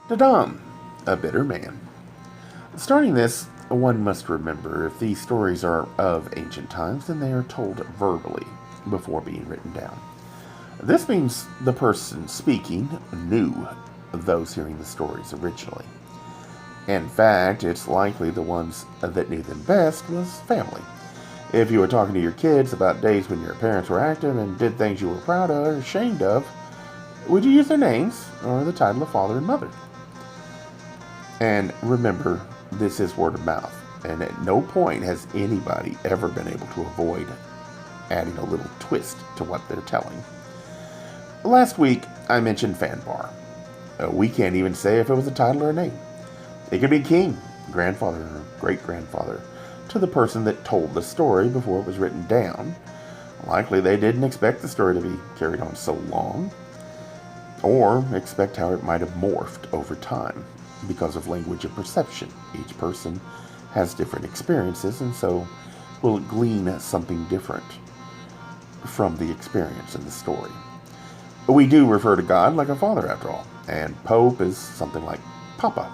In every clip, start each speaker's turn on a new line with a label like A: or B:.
A: Dadam, a bitter man. Starting this, one must remember if these stories are of ancient times, then they are told verbally before being written down. This means the person speaking knew those hearing the stories originally. In fact, it's likely the ones that knew them best was family. If you were talking to your kids about days when your parents were active and did things you were proud of or ashamed of, would you use their names or the title of father and mother? And remember, this is word of mouth, and at no point has anybody ever been able to avoid adding a little twist to what they're telling. Last week, I mentioned Fanbar. We can't even say if it was a title or a name. It could be king, grandfather, or great-grandfather to the person that told the story before it was written down. Likely they didn't expect the story to be carried on so long, or expect how it might have morphed over time because of language and perception. Each person has different experiences, and so will glean something different from the experience in the story. We do refer to God like a father, after all, and Pope is something like Papa,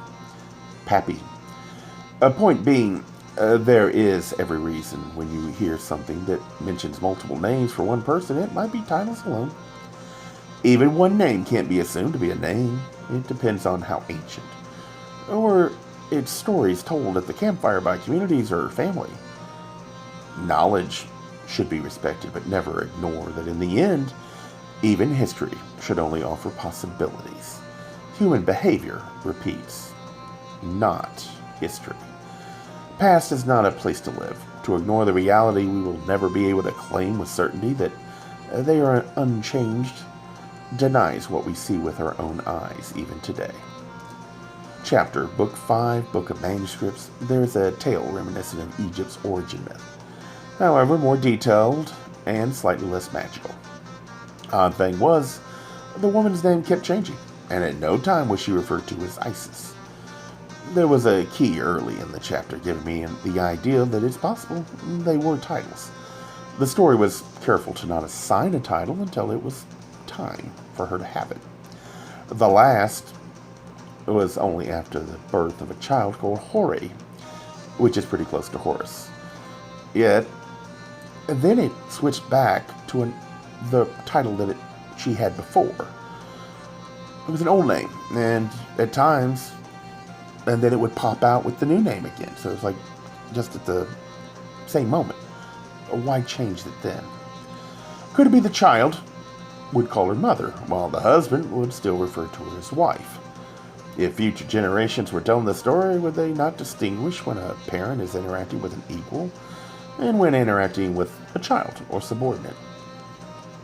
A: Pappy. A point being, there is every reason when you hear something that mentions multiple names for one person, it might be titles alone. Even one name can't be assumed to be a name. It depends on how ancient, or it's stories told at the campfire by communities or family. Knowledge should be respected, but never ignore that in the end, even history should only offer possibilities. Human behavior repeats, not history. Past is not a place to live. To ignore the reality we will never be able to claim with certainty that they are unchanged denies what we see with our own eyes even today. Chapter, Book 5, Book of Manuscripts, there's a tale reminiscent of Egypt's origin myth. However, more detailed and slightly less magical. Odd thing was, the woman's name kept changing, and at no time was she referred to as Isis. There was a key early in the chapter giving me the idea that it's possible they were titles. The story was careful to not assign a title until it was time for her to have it. The last was only after the birth of a child called Hore, which is pretty close to Horus. Yet, then it switched back to the title that she had before. It was an old name, and at times, and then it would pop out with the new name again. So it was like just at the same moment. Why change it then? Could it be the child would call her mother, while the husband would still refer to her as wife? If future generations were telling the story, would they not distinguish when a parent is interacting with an equal and when interacting with a child or subordinate?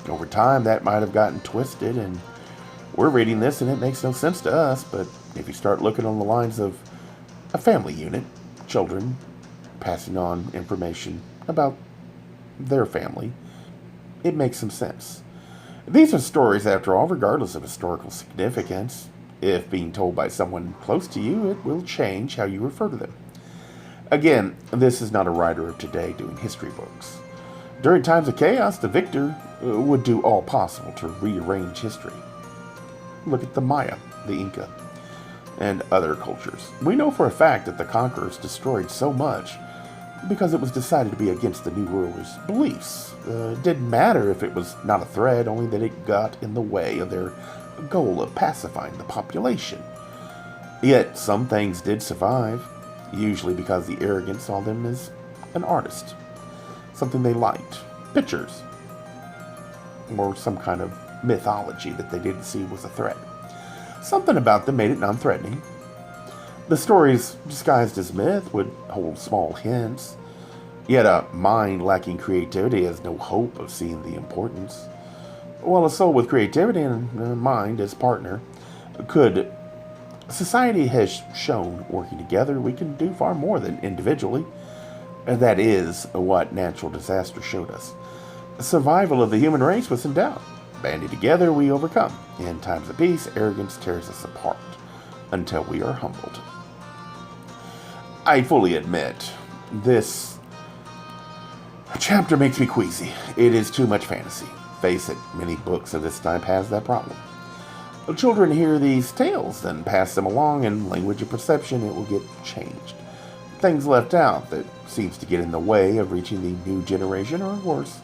A: Over time, that might have gotten twisted, and we're reading this and it makes no sense to us, but if you start looking on the lines of a family unit, children passing on information about their family, it makes some sense. These are stories, after all, regardless of historical significance. If being told by someone close to you, it will change how you refer to them. Again, this is not a writer of today doing history books. During times of chaos, the victor would do all possible to rearrange history. Look at the Maya, the Inca, and other cultures. We know for a fact that the conquerors destroyed so much because it was decided to be against the new rulers' beliefs. It didn't matter if it was not a threat, only that it got in the way of their goal of pacifying the population. Yet some things did survive, usually because the arrogant saw them as an artist, something they liked, pictures, or some kind of mythology that they didn't see was a threat. Something about them made it non-threatening. The stories, disguised as myth, would hold small hints, yet a mind lacking creativity has no hope of seeing the importance. While a soul with creativity and a mind as partner could, society has shown working together we can do far more than individually. And that is what natural disaster showed us. Survival of the human race was in doubt. Banding together, we overcome. In times of peace, arrogance tears us apart until we are humbled. I fully admit, this chapter makes me queasy. It is too much fantasy. Face it, many books of this type has that problem. Children hear these tales, then pass them along, and language of perception, it will get changed. Things left out that seems to get in the way of reaching the new generation, or worse,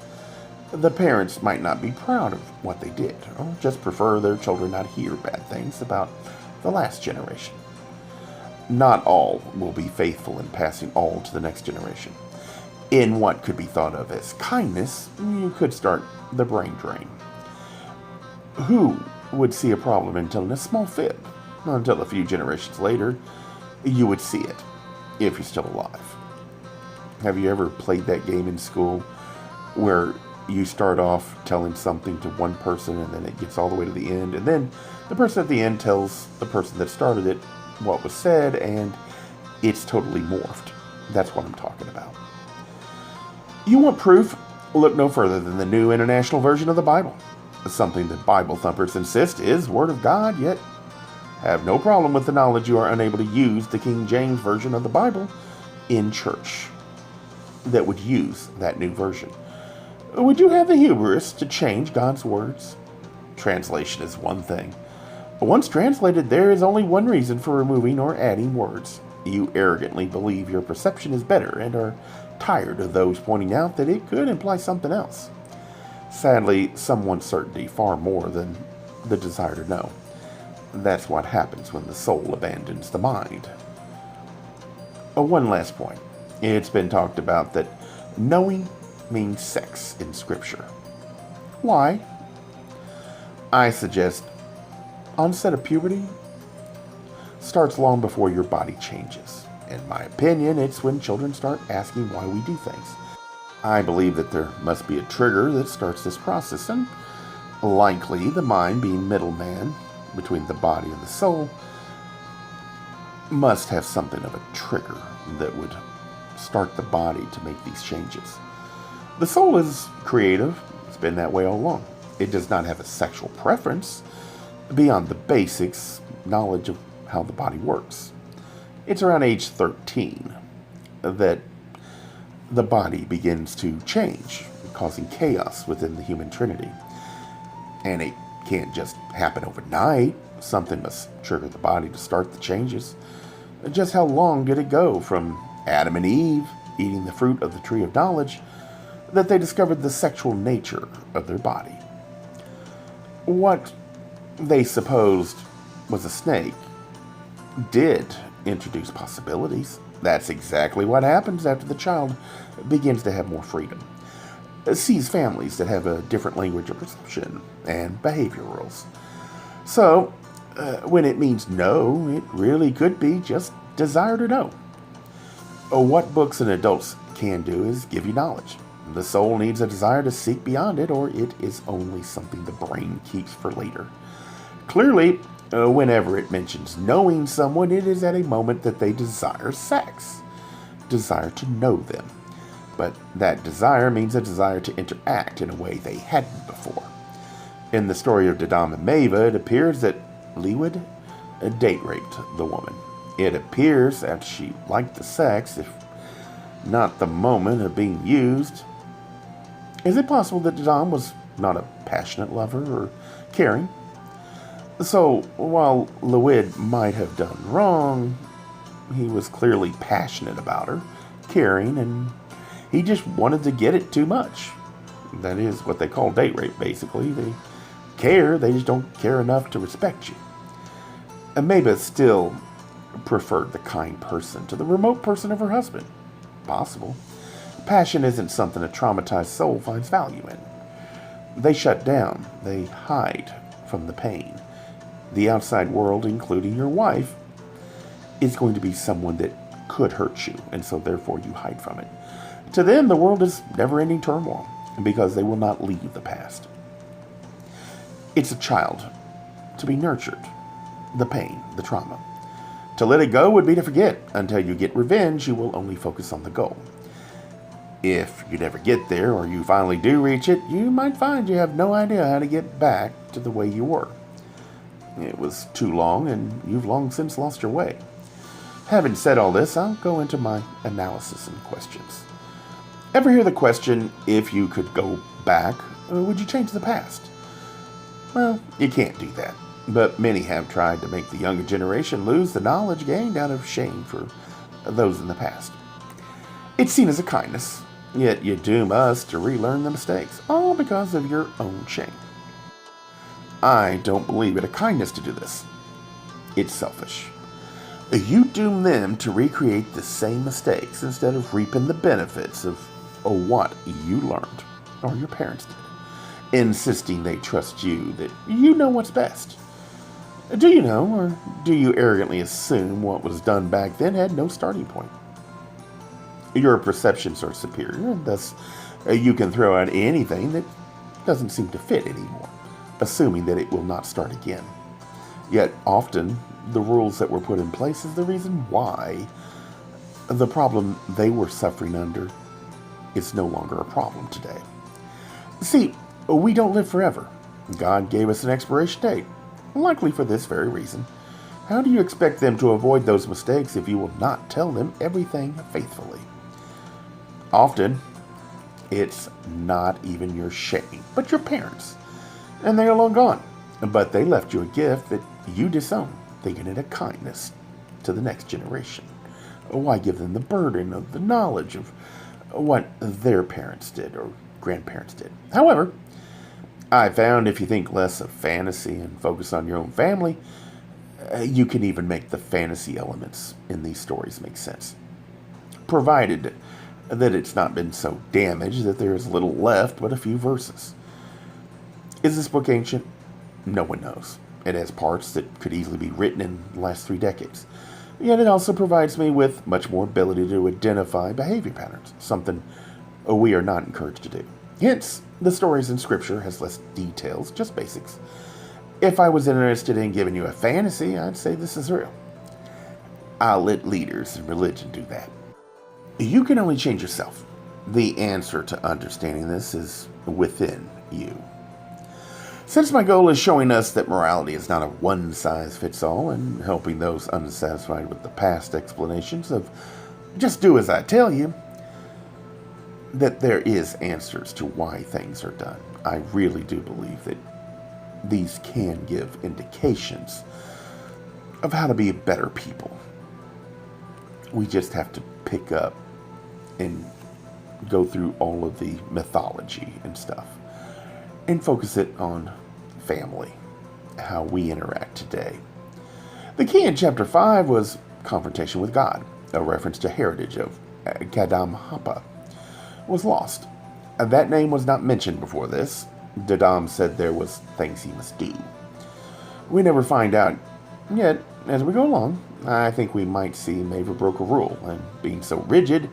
A: the parents might not be proud of what they did, or just prefer their children not hear bad things about the last generation. Not all will be faithful in passing all to the next generation. In what could be thought of as kindness, you could start the brain drain. Who would see a problem in telling a small fib? Until a few generations later, you would see it, if you're still alive. Have you ever played that game in school where you start off telling something to one person and then it gets all the way to the end, and then the person at the end tells the person that started it what was said, and it's totally morphed? That's what I'm talking about. You want proof? Look no further than the New International Version of the Bible. Something that Bible thumpers insist is Word of God, yet have no problem with the knowledge you are unable to use the King James Version of the Bible in church that would use that new version. Would you have the hubris to change God's words? Translation is one thing. Once translated, there is only one reason for removing or adding words. You arrogantly believe your perception is better and are tired of those pointing out that it could imply something else. Sadly, some want certainty far more than the desire to know. That's what happens when the soul abandons the mind. One last point. It's been talked about that knowing means sex in Scripture. Why? I suggest onset of puberty starts long before your body changes. In my opinion, it's when children start asking why we do things. I believe that there must be a trigger that starts this process, and likely the mind, being middleman between the body and the soul, must have something of a trigger that would start the body to make these changes. The soul is creative. It's been that way all along. It does not have a sexual preference beyond the basics knowledge of how the body works. It's around age 13 that the body begins to change, causing chaos within the human trinity. And it can't just happen overnight. Something must trigger the body to start the changes. Just how long did it go from Adam and Eve eating the fruit of the tree of knowledge that they discovered the sexual nature of their body? What they supposed was a snake did introduce possibilities. That's exactly what happens after the child begins to have more freedom. Sees families that have a different language of perception and behavior rules. So, when it means no, it really could be just desire to know. What books and adults can do is give you knowledge. The soul needs a desire to seek beyond it, or it is only something the brain keeps for later. Clearly, whenever it mentions knowing someone, it is at a moment that they desire sex, desire to know them. But that desire means a desire to interact in a way they hadn't before. In the story of Dadam and Mava, it appears that Leeward date raped the woman. It appears that she liked the sex, if not the moment of being used. Is it possible that Dadam was not a passionate lover or caring? So, while Leeward might have done wrong, he was clearly passionate about her, caring, and he just wanted to get it too much. That is what they call date rape, basically. They care, they just don't care enough to respect you. And Mabeth still preferred the kind person to the remote person of her husband. Possible. Passion isn't something a traumatized soul finds value in. They shut down. They hide from the pain. The outside world, including your wife, is going to be someone that could hurt you, and so therefore you hide from it. To them, the world is never-ending turmoil, because they will not leave the past. It's a child to be nurtured. The pain, the trauma. To let it go would be to forget. Until you get revenge, you will only focus on the goal. If you never get there, or you finally do reach it, you might find you have no idea how to get back to the way you were. It was too long, and you've long since lost your way. Having said all this, I'll go into my analysis and questions. Ever hear the question, if you could go back, would you change the past? Well, you can't do that. But many have tried to make the younger generation lose the knowledge gained out of shame for those in the past. It's seen as a kindness, yet you doom us to relearn the mistakes, all because of your own shame. I don't believe it a kindness to do this. It's selfish. You doom them to recreate the same mistakes instead of reaping the benefits of what you learned or your parents did, insisting they trust you that you know what's best. Do you know, or do you arrogantly assume what was done back then had no starting point? Your perceptions are superior, and thus you can throw out anything that doesn't seem to fit anymore, assuming that it will not start again. Yet often, the rules that were put in place is the reason why the problem they were suffering under is no longer a problem today. See, we don't live forever. God gave us an expiration date, likely for this very reason. How do you expect them to avoid those mistakes if you will not tell them everything faithfully? Often, it's not even your shame, but your parents. And they are long gone. But they left you a gift that you disown, thinking it a kindness to the next generation. Why give them the burden of the knowledge of what their parents did or grandparents did? However, I found if you think less of fantasy and focus on your own family, you can even make the fantasy elements in these stories make sense. Provided that it's not been so damaged that there is little left but a few verses. Is this book ancient? No one knows. It has parts that could easily be written in the last 3 decades. Yet it also provides me with much more ability to identify behavior patterns, something we are not encouraged to do. Hence, the stories in Scripture has less details, just basics. If I was interested in giving you a fantasy, I'd say this is real. I'll let leaders in religion do that. You can only change yourself. The answer to understanding this is within you. Since my goal is showing us that morality is not a one-size-fits-all and helping those unsatisfied with the past explanations of just do as I tell you, that there is answers to why things are done. I really do believe that these can give indications of how to be better people. We just have to pick up and go through all of the mythology and stuff and focus it on family, how we interact today. The key in chapter 5 was confrontation with God. A reference to heritage of Dadam was lost. That name was not mentioned before this. Dadam said there was things he must do. We never find out, yet as we go along, I think we might see Maver broke a rule, and being so rigid,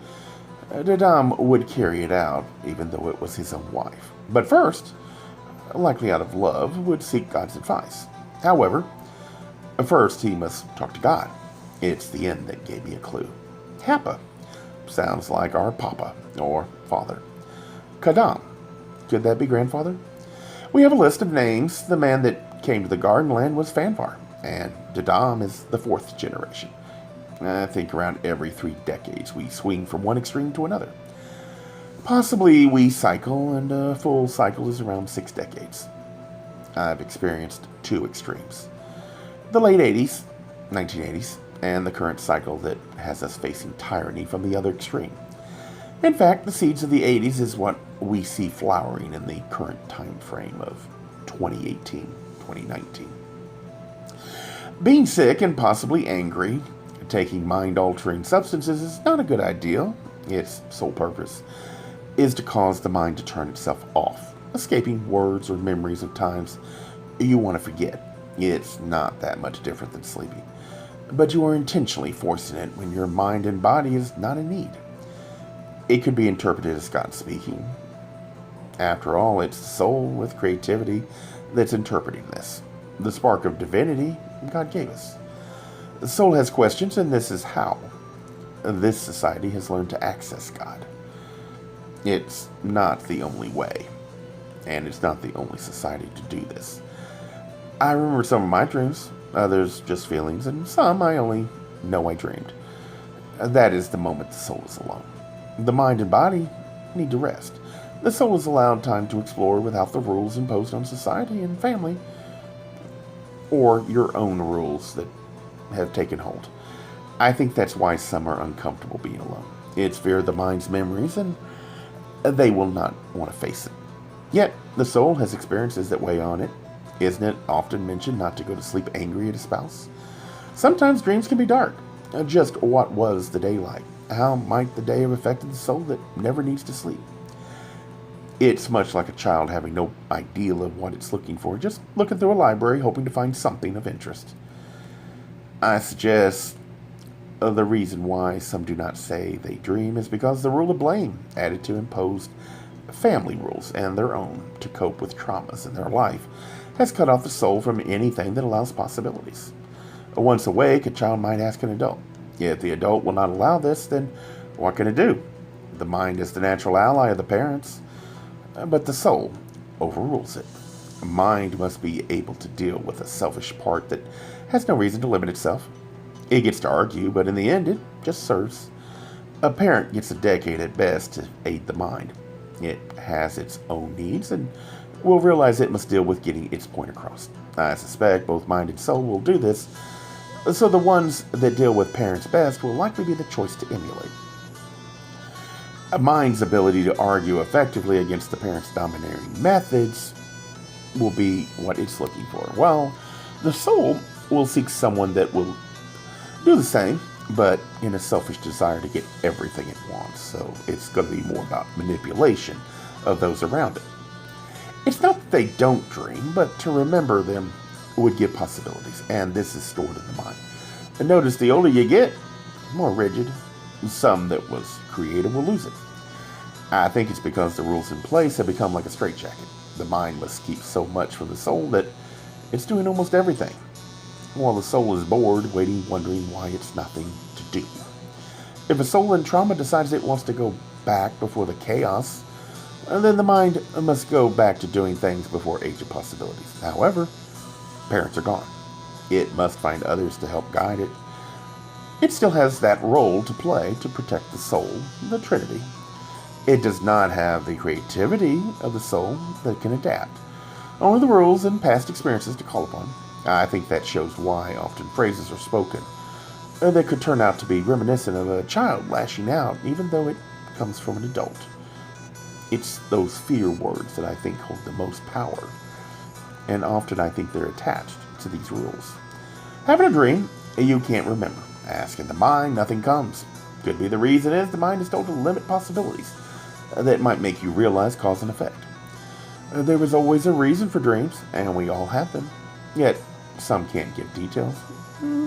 A: Dadam would carry it out, even though it was his own wife. But first, likely out of love, would seek God's advice. However, first he must talk to God. It's the end that gave me a clue. Happa sounds like our papa, or father. Kadam, could that be grandfather? We have a list of names. The man that came to the garden land was Fanfar, and Dadam is the 4th generation. I think around every 3 decades we swing from one extreme to another. Possibly we cycle, and a full cycle is around 6 decades. I've experienced 2 extremes. The late 80s, 1980s, and the current cycle that has us facing tyranny from the other extreme. In fact, the seeds of the 80s is what we see flowering in the current time frame of 2018, 2019. Being sick and possibly angry, taking mind-altering substances is not a good idea. Its sole purpose is to cause the mind to turn itself off, escaping words or memories of times you want to forget. It's not that much different than sleeping, but you are intentionally forcing it when your mind and body is not in need. It could be interpreted as God speaking. After all, it's the soul with creativity that's interpreting this. The spark of divinity God gave us. The soul has questions, and this is how this society has learned to access God. It's not the only way, and it's not the only society to do this. I remember some of my dreams, others just feelings, and some I only know I dreamed. That is the moment the soul is alone. The mind and body need to rest. The soul is allowed time to explore without the rules imposed on society and family. or your own rules that have taken hold. I think that's why some are uncomfortable being alone. It's fear of the mind's memories, and they will not want to face it. Yet, the soul has experiences that weigh on it. Isn't it often mentioned not to go to sleep angry at a spouse? Sometimes dreams can be dark. Just what was the day like? How might the day have affected the soul that never needs to sleep? It's much like a child having no idea of what it's looking for, just looking through a library hoping to find something of interest. I suggest the reason why some do not say they dream is because the rule of blame added to imposed family rules and their own to cope with traumas in their life has cut off the soul from anything that allows possibilities. Once awake, a child might ask an adult. If the adult will not allow this, then what can it do? The mind is the natural ally of the parents, but the soul overrules it. The mind must be able to deal with a selfish part that has no reason to limit itself. It gets to argue, but in the end, it just serves. A parent gets a decade at best to aid the mind. It has its own needs and will realize it must deal with getting its point across. I suspect both mind and soul will do this, so the ones that deal with parents best will likely be the choice to emulate. A mind's ability to argue effectively against the parents' domineering methods will be what it's looking for, while the soul will seek someone that will do the same, but in a selfish desire to get everything it wants. So it's going to be more about manipulation of those around it. It's not that they don't dream, but to remember them would give possibilities, and this is stored in the mind. And notice the older you get, the more rigid. Some that was creative will lose it. I think it's because the rules in place have become like a straitjacket. The mind must keep so much from the soul that it's doing almost everything, while the soul is bored, waiting, wondering why it's nothing to do. If a soul in trauma decides it wants to go back before the chaos, then the mind must go back to doing things before age of possibilities. However, parents are gone. It must find others to help guide it. It still has that role to play to protect the soul, the Trinity. It does not have the creativity of the soul that can adapt, only the rules and past experiences to call upon. I think that shows why often phrases are spoken that could turn out to be reminiscent of a child lashing out, even though it comes from an adult. It's those fear words that I think hold the most power, and often I think they're attached to these rules. Having a dream you can't remember. Asking the mind, nothing comes. Could be the reason is the mind is told to limit possibilities that might make you realize cause and effect. There is always a reason for dreams, and we all have them. Yet, some can't give details,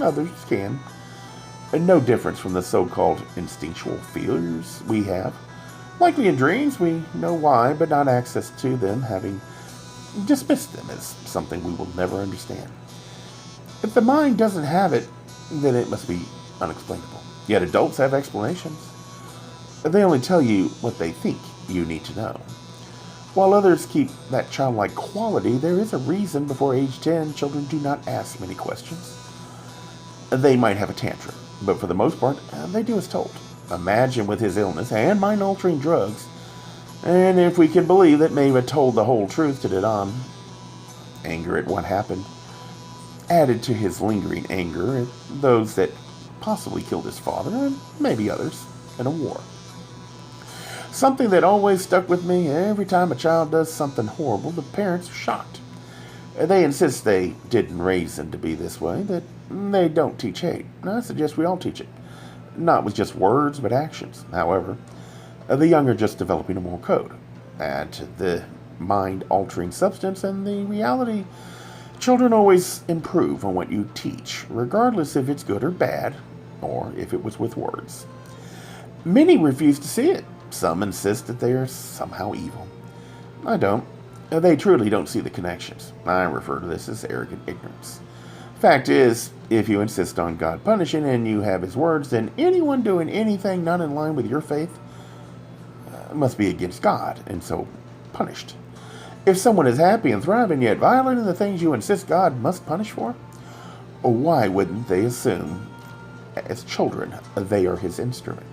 A: others can. No difference from the so-called instinctual fears we have. Likely in dreams, we know why, but not access to them, having dismissed them as something we will never understand. If the mind doesn't have it, then it must be unexplainable. Yet adults have explanations. They only tell you what they think you need to know. While others keep that childlike quality, there is a reason before age 10 children do not ask many questions. They might have a tantrum, but for the most part, they do as told. Imagine with his illness and mind-altering drugs, and if we can believe that Maeve told the whole truth to Dadam, anger at what happened, added to his lingering anger at those that possibly killed his father, and maybe others, in a war. Something that always stuck with me, every time a child does something horrible, the parents are shocked. They insist they didn't raise them to be this way, that they don't teach hate. I suggest we all teach it. Not with just words, but actions. However, the young are just developing a moral code. Add to the mind-altering substance, and the reality, children always improve on what you teach, regardless if it's good or bad, or if it was with words. Many refuse to see it. Some insist that they are somehow evil. I don't. They truly don't see the connections. I refer to this as arrogant ignorance. Fact is, if you insist on God punishing and you have his words, then anyone doing anything not in line with your faith must be against God, and so punished. If someone is happy and thriving yet violating the things you insist God must punish for, why wouldn't they assume, as children, they are his instrument?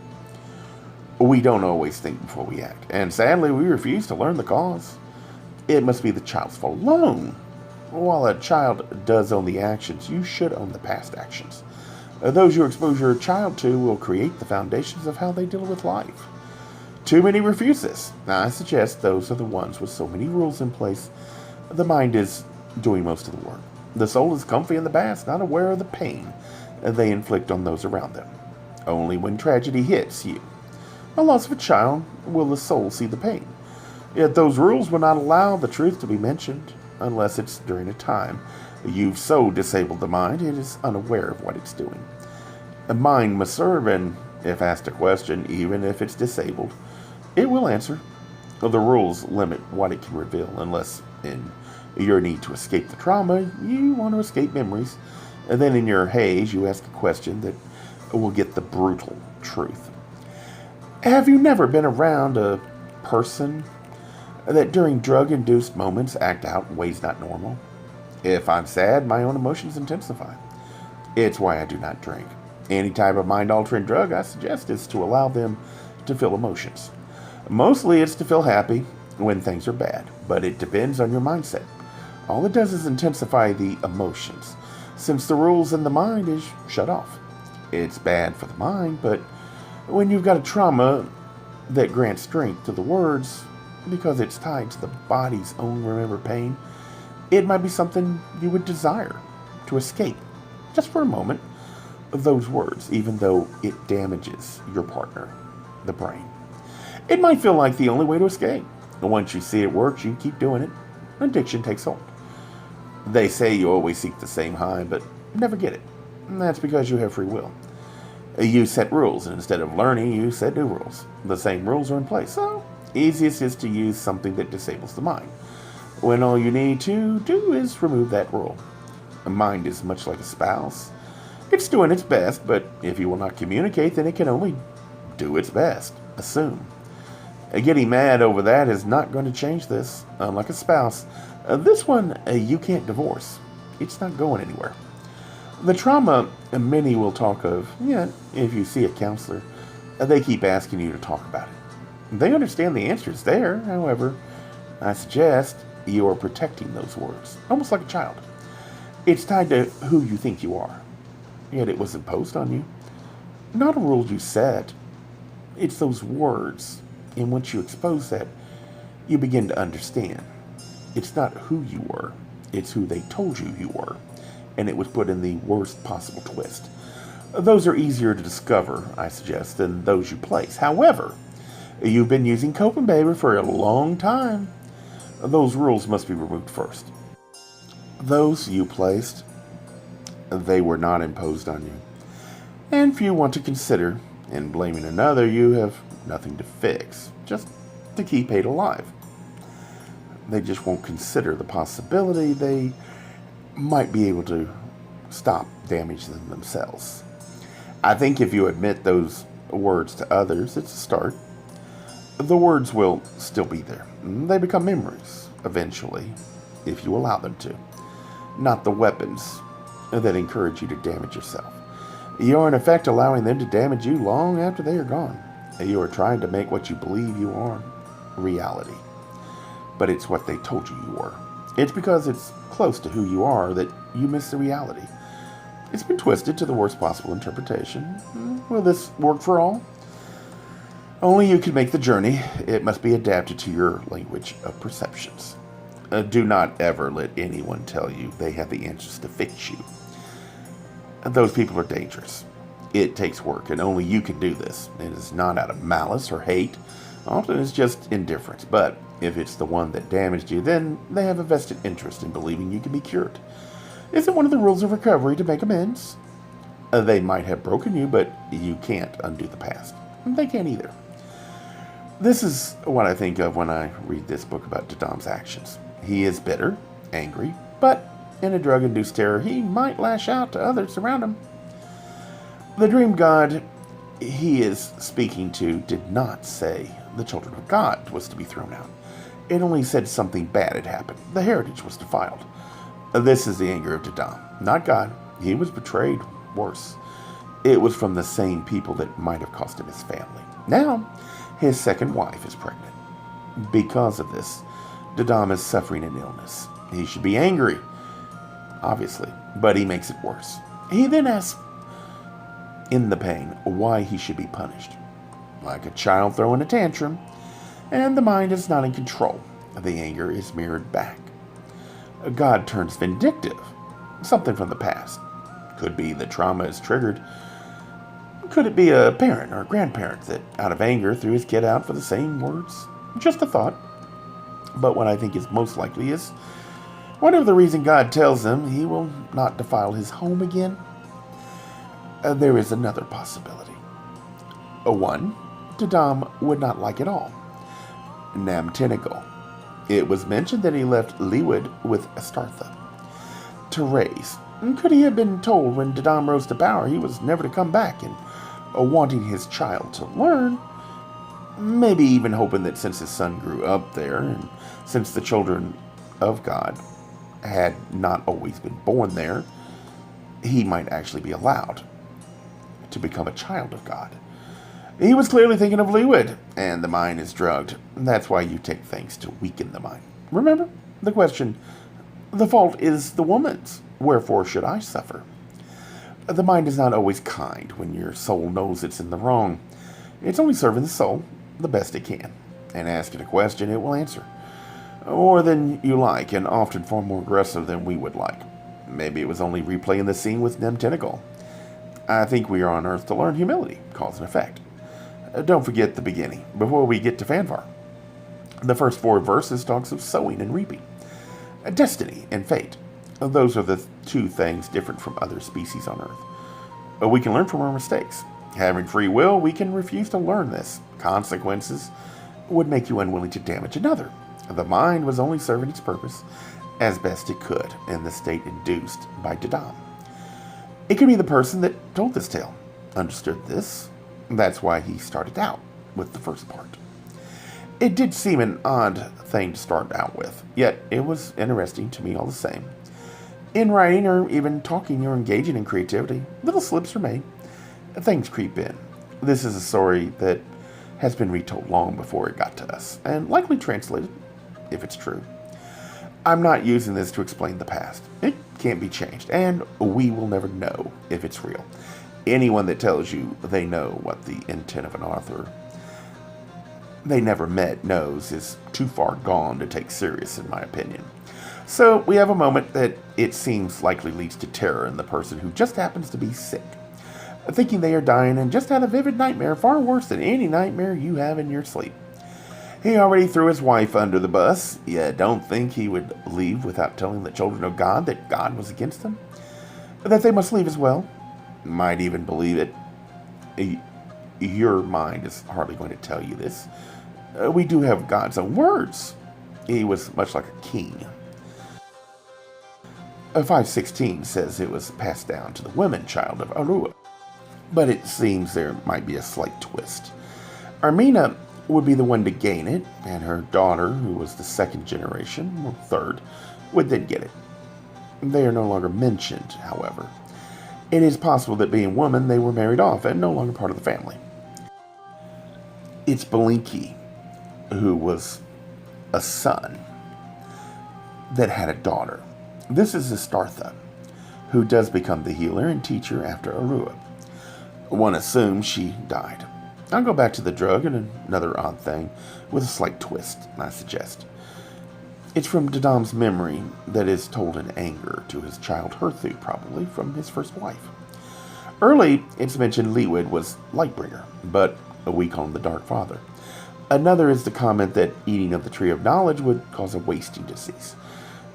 A: We don't always think before we act, and sadly we refuse to learn the cause. It must be the child's fault alone while a child does own the actions, you should own the past actions. Those you expose your child to will create the foundations of how they deal with life. Too many refuse this. I suggest those are the ones with so many rules in place. The mind is doing most of the work. The soul is comfy in the past, not aware of the pain they inflict on those around them. Only when tragedy hits you, the loss of a child, will the soul see the pain. Yet those rules will not allow the truth to be mentioned, unless it's during a time you've so disabled the mind it is unaware of what it's doing. The mind must serve, and if asked a question, even if it's disabled, it will answer. The rules limit what it can reveal, unless in your need to escape the trauma, you want to escape memories. And then in your haze, you ask a question that will get the brutal truth. Have you never been around a person that during drug-induced moments act out in ways not normal? If I'm sad, my own emotions intensify. It's why I do not drink. Any type of mind-altering drug I suggest is to allow them to feel emotions. Mostly it's to feel happy when things are bad, but it depends on your mindset. All it does is intensify the emotions, since the rules in the mind is shut off. It's bad for the mind, but when you've got a trauma that grants strength to the words, because it's tied to the body's own remembered pain, it might be something you would desire to escape, just for a moment, those words, even though it damages your partner, the brain. It might feel like the only way to escape. Once you see it works, you keep doing it. Addiction takes hold. They say you always seek the same high, but never get it. And that's because you have free will. You set rules, and instead of learning, you set new rules. The same rules are in place, so easiest is to use something that disables the mind, when all you need to do is remove that rule. A mind is much like a spouse. It's doing its best, but if you will not communicate, then it can only do its best. Assume. Getting mad over that is not going to change this. Unlike a spouse, this one you can't divorce. It's not going anywhere. The trauma many will talk of, yet if you see a counselor, they keep asking you to talk about it. They understand the answer is there, however, I suggest you are protecting those words, almost like a child. It's tied to who you think you are, yet it was imposed on you. Not a rule you set, it's those words. And once you expose that, you begin to understand. It's not who you were, it's who they told you you were, and it was put in the worst possible twist. Those are easier to discover, I suggest, than those you place. However, you've been using Kolbrin Bible for a long time. Those rules must be removed first. Those you placed, they were not imposed on you. And if you want to consider, in blaming another, you have nothing to fix, just to keep hate alive. They just won't consider the possibility they might be able to stop damaging them themselves. I think if you admit those words to others, it's a start. The words will still be there. They become memories, eventually, if you allow them to. Not the weapons that encourage you to damage yourself. You are in effect allowing them to damage you long after they are gone. You are trying to make what you believe you are reality. But it's what they told you you were. It's because it's close to who you are that you miss the reality. It's been twisted to the worst possible interpretation. Will this work for all? Only you can make the journey. It must be adapted to your language of perceptions. Do not ever let anyone tell you they have the answers to fix you. Those people are dangerous. It takes work, and only you can do this. It is not out of malice or hate. Often it's just indifference. But if it's the one that damaged you, then they have a vested interest in believing you can be cured. Is it one of the rules of recovery to make amends? They might have broken you, but you can't undo the past. They can't either. This is what I think of when I read this book about Dadam's actions. He is bitter, angry, but in a drug-induced terror, he might lash out to others around him. The dream god he is speaking to did not say the children of God was to be thrown out. It only said something bad had happened. The heritage was defiled. This is the anger of Dadam, not God. He was betrayed. Worse, it was from the same people that might have cost him his family. Now, his second wife is pregnant. Because of this, Dadam is suffering an illness. He should be angry, obviously, but he makes it worse. He then asks, in the pain, why he should be punished. Like a child throwing a tantrum, and the mind is not in control. The anger is mirrored back. God turns vindictive, something from the past. Could be the trauma is triggered. Could it be a parent or grandparent that, out of anger, threw his kid out for the same words? Just a thought. But what I think is most likely is, whatever the reason God tells him he will not defile his home again, there is another possibility. One, Dadam would not like it all. Namtinigal. It was mentioned that he left Leeward with Astartha to raise. Could he have been told when Dadam rose to power he was never to come back, and wanting his child to learn? Maybe even hoping that since his son grew up there, and since the children of God had not always been born there, he might actually be allowed to become a child of God. He was clearly thinking of Leeward, and the mind is drugged. That's why you take things to weaken the mind. Remember the question, the fault is the woman's. Wherefore should I suffer? The mind is not always kind when your soul knows it's in the wrong. It's only serving the soul the best it can, and asking a question it will answer. More than you like, and often far more aggressive than we would like. Maybe it was only replaying the scene with Nemtenical. I think we are on earth to learn humility, cause and effect. Don't forget the beginning, before we get to Fanvar. The first 4 verses talks of sowing and reaping, destiny and fate. Those are the 2 things different from other species on earth. We can learn from our mistakes. Having free will, we can refuse to learn this. Consequences would make you unwilling to damage another. The mind was only serving its purpose as best it could in the state induced by Dadam. It could be the person that told this tale understood this. That's why he started out with the first part. It did seem an odd thing to start out with, yet it was interesting to me all the same. In writing or even talking, you're engaging in creativity. Little slips are made. Things creep in. This is a story that has been retold long before it got to us, and likely translated, if it's true. I'm not using this to explain the past. It can't be changed, and we will never know if it's real. Anyone that tells you they know what the intent of an author they never met knows is too far gone to take serious, in my opinion. So we have a moment that it seems likely leads to terror in the person who just happens to be sick, thinking they are dying and just had a vivid nightmare far worse than any nightmare you have in your sleep. He already threw his wife under the bus. You don't think he would leave without telling the children of God that God was against them? That they must leave as well? Might even believe it. Your mind is hardly going to tell you this. We do have God's own words. He was much like a king. 5:16 says it was passed down to the women child of Arua. But it seems there might be a slight twist. Armina would be the one to gain it, and her daughter, who was the 2nd generation, or 3rd, would then get it. They are no longer mentioned, however. It is possible that being women, they were married off and no longer part of the family. It's Belinki, who was a son, that had a daughter. This is Astartha, who does become the healer and teacher after Arua. One assumes she died. I'll go back to the drug and another odd thing, with a slight twist, I suggest. It's from Dadam's memory that is told in anger to his child Herthu, probably from his first wife. Early, it's mentioned Leeward was Lightbringer, but we call him the Dark Father. Another is the comment that eating of the Tree of Knowledge would cause a wasting disease.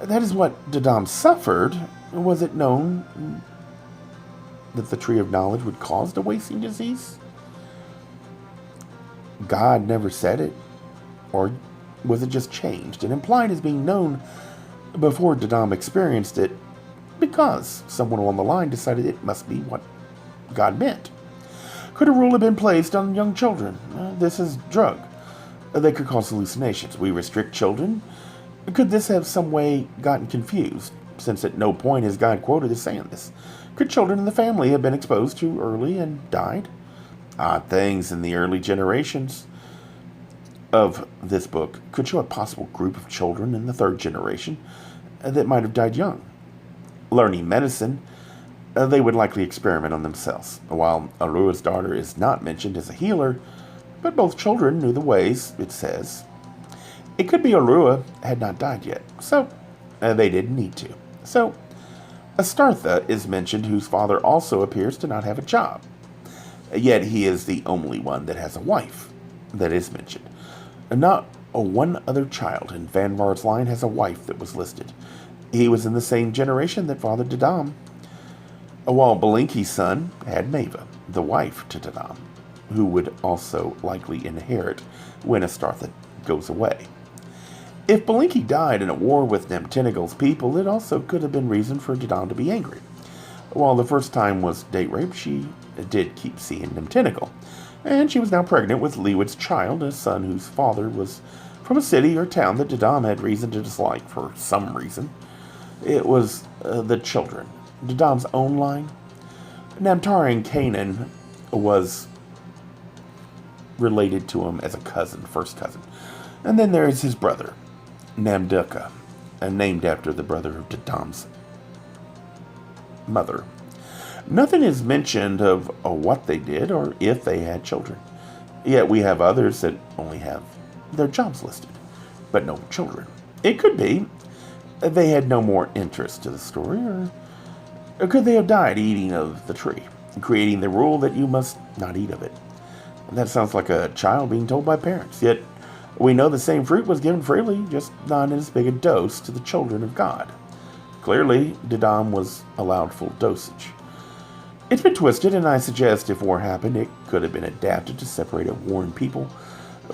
A: That is what Dadam suffered. Was it known that the Tree of Knowledge would cause the wasting disease? God never said it, or was it just changed and implied as being known before Dadam experienced it because someone along the line decided it must be what God meant? Could a rule have been placed on young children? This is drug. They could cause hallucinations. We restrict children. Could this have some way gotten confused, since at no point is God quoted as saying this? Could children in the family have been exposed too early and died? Odd things in the early generations of this book could show a possible group of children in the 3rd generation that might have died young. Learning medicine, they would likely experiment on themselves. While Arua's daughter is not mentioned as a healer, but both children knew the ways, it says. It could be Arua had not died yet, so they didn't need to. So, Astartha is mentioned, whose father also appears to not have a job. Yet he is the only one that has a wife that is mentioned. Not one other child in Vanvar's line has a wife that was listed. He was in the same generation that Father Dadam, while Belinki's son had Maeva, the wife to Dadam, who would also likely inherit when Astartha goes away. If Belinki died in a war with Nemtinigal's people, it also could have been reason for Dadam to be angry. While the first time was date rape, she did keep seeing Nemtinigal, and she was now pregnant with Leeward's child, a son whose father was from a city or town that Dadam had reason to dislike for some reason. It was the children. Dadam's own line. Namtarian Canaan was related to him as a cousin, first cousin. And then there is his brother, Namduka, named after the brother of Dadam's mother. Nothing is mentioned of what they did or if they had children. Yet we have others that only have their jobs listed, but no children. It could be they had no more interest to the story, or could they have died eating of the tree, creating the rule that you must not eat of it? That sounds like a child being told by parents, yet we know the same fruit was given freely, just not in as big a dose to the children of God. Clearly, Dadam was allowed full dosage. It's been twisted, and I suggest if war happened, it could have been adapted to separate a warring people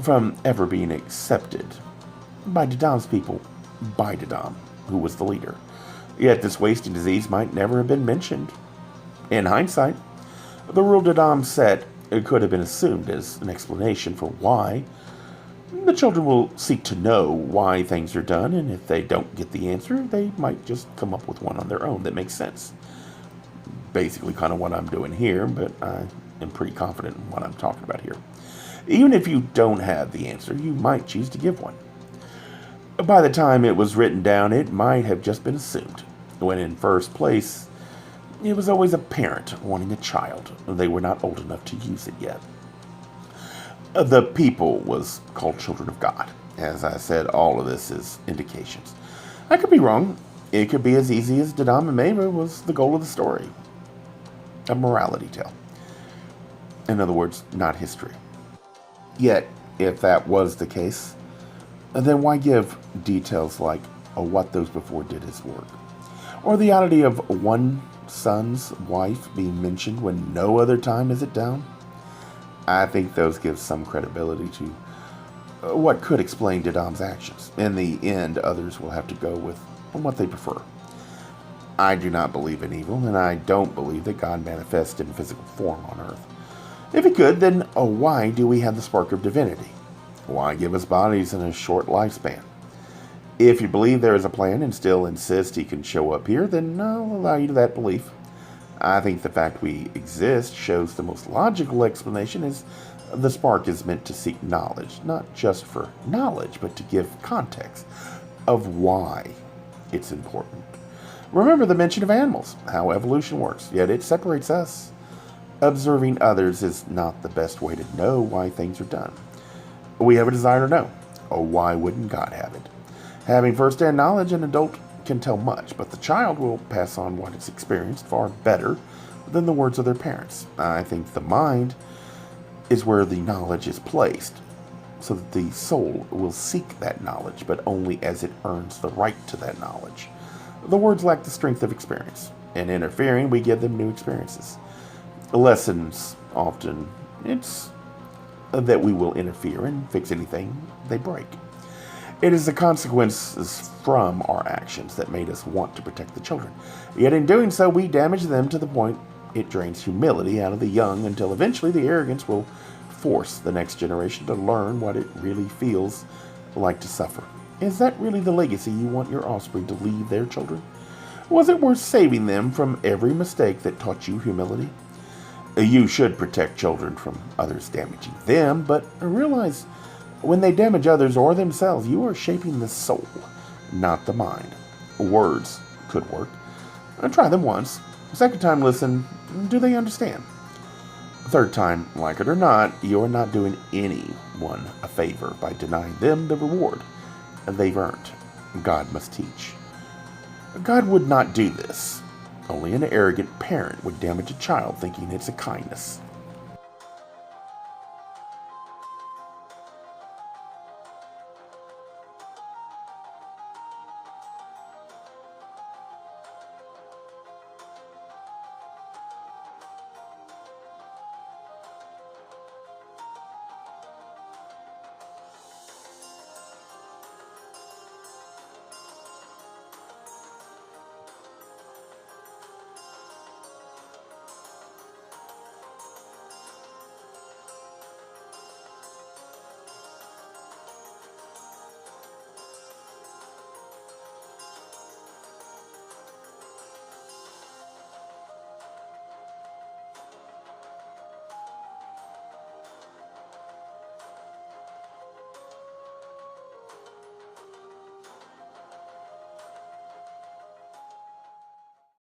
A: from ever being accepted by Dadam's people, by Dadam, who was the leader. Yet this wasting disease might never have been mentioned. In hindsight, the rule Dadam set could have been assumed as an explanation for why the children will seek to know why things are done, and if they don't get the answer, they might just come up with one on their own that makes sense. Basically kind of what I'm doing here, but I am pretty confident in what I'm talking about here. Even if you don't have the answer, you might choose to give one. By the time it was written down, it might have just been assumed, when in first place, it was always a parent wanting a child. They were not old enough to use it yet. The people was called children of God. As I said, all of this is indications. I could be wrong. It could be as easy as Dadam and Maeva was the goal of the story. A morality tale. In other words, not history. Yet, if that was the case, then why give details like what those before did his work? Or the oddity of one son's wife being mentioned when no other time is it down? I think those give some credibility to what could explain Dadam's actions. In the end, others will have to go with what they prefer. I do not believe in evil, and I don't believe that God manifests in physical form on earth. If he could, then why do we have the spark of divinity? Why give us bodies in a short lifespan? If you believe there is a plan and still insist he can show up here, then I'll allow you to that belief. I think the fact we exist shows the most logical explanation is the spark is meant to seek knowledge, not just for knowledge, but to give context of why it's important. Remember the mention of animals, how evolution works, yet it separates us. Observing others is not the best way to know why things are done. We have a desire to know. Oh, why wouldn't God have it? Having first-hand knowledge, an adult can tell much, but the child will pass on what it's experienced far better than the words of their parents. I think the mind is where the knowledge is placed, so that the soul will seek that knowledge, but only as it earns the right to that knowledge. The words lack the strength of experience. In interfering, we give them new experiences. Lessons, often, it's that we will interfere and fix anything they break. It is the consequences from our actions that made us want to protect the children. Yet in doing so, we damage them to the point it drains humility out of the young until eventually the arrogance will force the next generation to learn what it really feels like to suffer. Is that really the legacy you want your offspring to leave their children? Was it worth saving them from every mistake that taught you humility? You should protect children from others damaging them, but realize when they damage others or themselves, you are shaping the soul, not the mind. Words could work. Try them once. Second time, listen. Do they understand? Third time, like it or not, you're not doing anyone a favor by denying them the reward they've earned. God must teach. God would not do this. Only an arrogant parent would damage a child thinking it's a kindness.